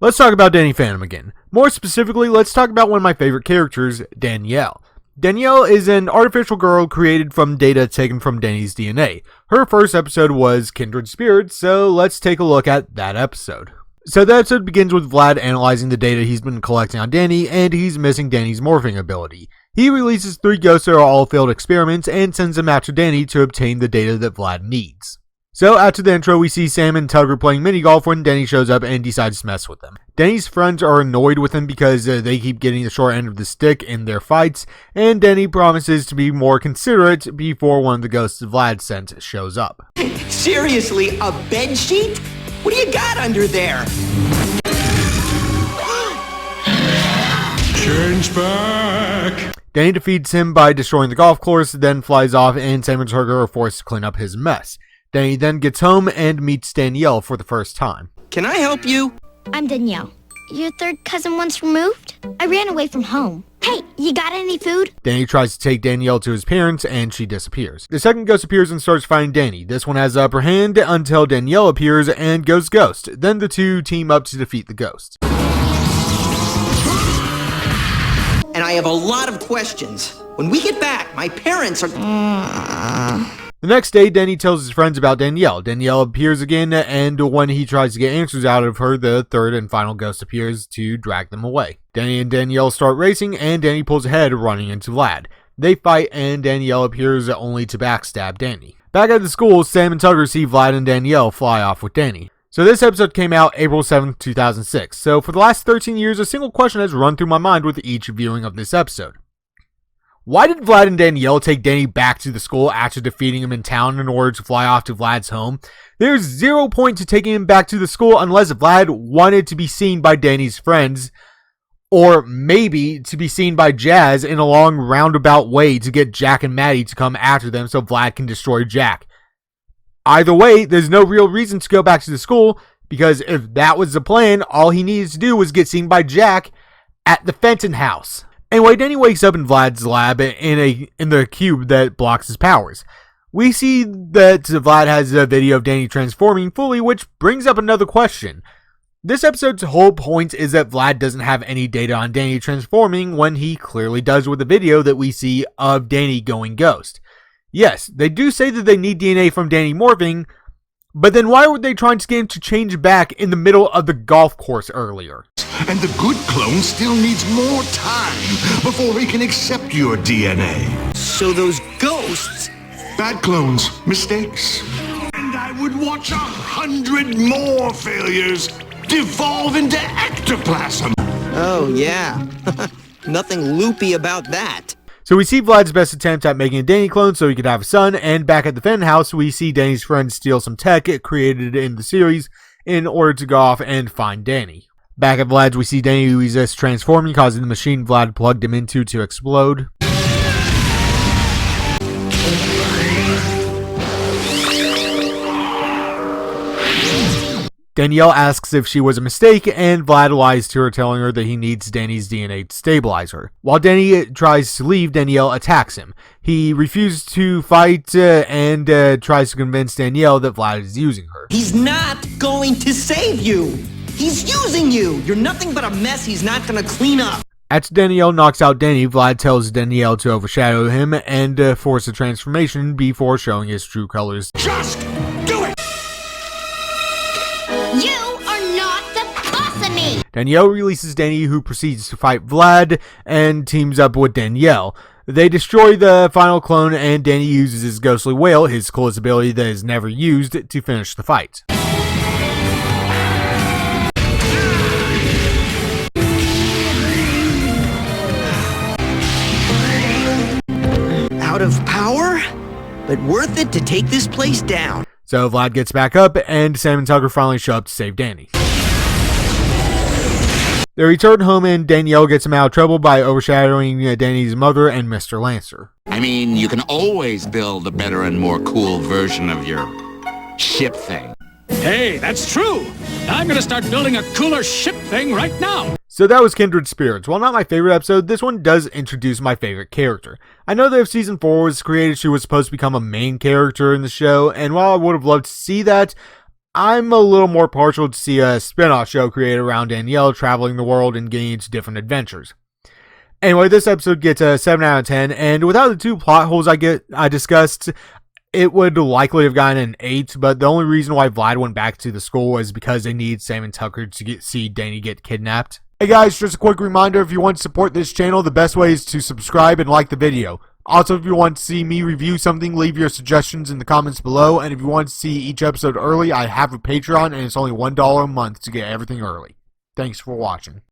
Let's talk about Danny Phantom again. More specifically, let's talk about one of my favorite characters, Danielle. Danielle is an artificial girl created from data taken from Danny's DNA. Her first episode was Kindred Spirits, so let's take a look at that episode. So the episode begins with Vlad analyzing the data he's been collecting on Danny, and he's missing Danny's morphing ability. He releases 3 ghosts that are all failed experiments and sends them out to Danny to obtain the data that Vlad needs. So after the intro, we see Sam and Tugger playing mini golf when Danny shows up and decides to mess with them. Danny's friends are annoyed with him because they keep getting the short end of the stick in their fights, and Danny promises to be more considerate before one of the ghosts Vlad sent shows up. Seriously, a bed sheet? What do you got under there? Change back! Danny defeats him by destroying the golf course, then flies off, and Sam and Tugger are forced to clean up his mess. Danny then gets home and meets Danielle for the first time. Can I help you? I'm Danielle. Your third cousin once removed? I ran away from home. Hey, you got any food? Danny tries to take Danielle to his parents, and she disappears. The second ghost appears and starts fighting Danny. This one has the upper hand until Danielle appears and goes ghost. Then the two team up to defeat the ghost. And I have a lot of questions. When we get back, my parents are... The next day, Danny tells his friends about Danielle. Danielle appears again, and when he tries to get answers out of her, the third and final ghost appears to drag them away. Danny and Danielle start racing, and Danny pulls ahead, running into Vlad. They fight, and Danielle appears only to backstab Danny. Back at the school, Sam and Tugger see Vlad and Danielle fly off with Danny. So this episode came out April 7th, 2006. So for the last 13 years, a single question has run through my mind with each viewing of this episode. Why did Vlad and Danielle take Danny back to the school after defeating him in town in order to fly off to Vlad's home? There's 0 point to taking him back to the school unless Vlad wanted to be seen by Danny's friends, or maybe to be seen by Jazz in a long roundabout way to get Jack and Maddie to come after them so Vlad can destroy Jack. Either way, there's no real reason to go back to the school, because if that was the plan, all he needed to do was get seen by Jack at the Fenton house. Anyway, Danny wakes up in Vlad's lab in the cube that blocks his powers. We see that Vlad has a video of Danny transforming fully, which brings up another question. This episode's whole point is that Vlad doesn't have any data on Danny transforming when he clearly does with the video that we see of Danny going ghost. Yes, they do say that they need DNA from Danny morphing, but then why were they trying to get him to change back in the middle of the golf course earlier? And the good clone still needs more time before he can accept your DNA. So those ghosts... Bad clones, mistakes. And I would watch 100 more failures devolve into ectoplasm. Oh, yeah. Nothing loopy about that. So we see Vlad's best attempt at making a Danny clone so he could have a son, and back at the Fenton house, we see Danny's friends steal some tech created in the series in order to go off and find Danny. Back at Vlad's, we see Danny resist transforming, causing the machine Vlad plugged him into to explode. Danielle asks if she was a mistake, and Vlad lies to her, telling her that he needs Danny's DNA to stabilize her. While Danny tries to leave, Danielle attacks him. He refuses to fight and tries to convince Danielle that Vlad is using her. He's not going to save you. He's using you. You're nothing but a mess he's not going to clean up. After Danielle knocks out Danny, Vlad tells Danielle to overshadow him and force a transformation before showing his true colors. Just do it! You are not the boss of me! Danielle releases Danny, who proceeds to fight Vlad and teams up with Danielle. They destroy the final clone, and Danny uses his ghostly wail, his coolest ability that is never used, to finish the fight. Out of power, but worth it to take this place down. So Vlad gets back up, and Sam and Tugger finally show up to save Danny. They return home, and Danielle gets him out of trouble by overshadowing Danny's mother and Mr. Lancer. I mean, you can always build a better and more cool version of your ship thing. Hey, that's true. I'm gonna start building a cooler ship thing right now. So that was Kindred Spirits. While not my favorite episode, this one does introduce my favorite character. I know that if Season 4 was created, she was supposed to become a main character in the show, and while I would have loved to see that, I'm a little more partial to see a spin-off show created around Danielle traveling the world and getting into different adventures. Anyway, this episode gets a 7 out of 10, and without the 2 plot holes I discussed, it would likely have gotten an 8, but the only reason why Vlad went back to the school is because they need Sam and Tucker to see Danny get kidnapped. Hey guys, just a quick reminder, if you want to support this channel, the best way is to subscribe and like the video. Also, if you want to see me review something, leave your suggestions in the comments below, and if you want to see each episode early, I have a Patreon, and it's only $1 a month to get everything early. Thanks for watching.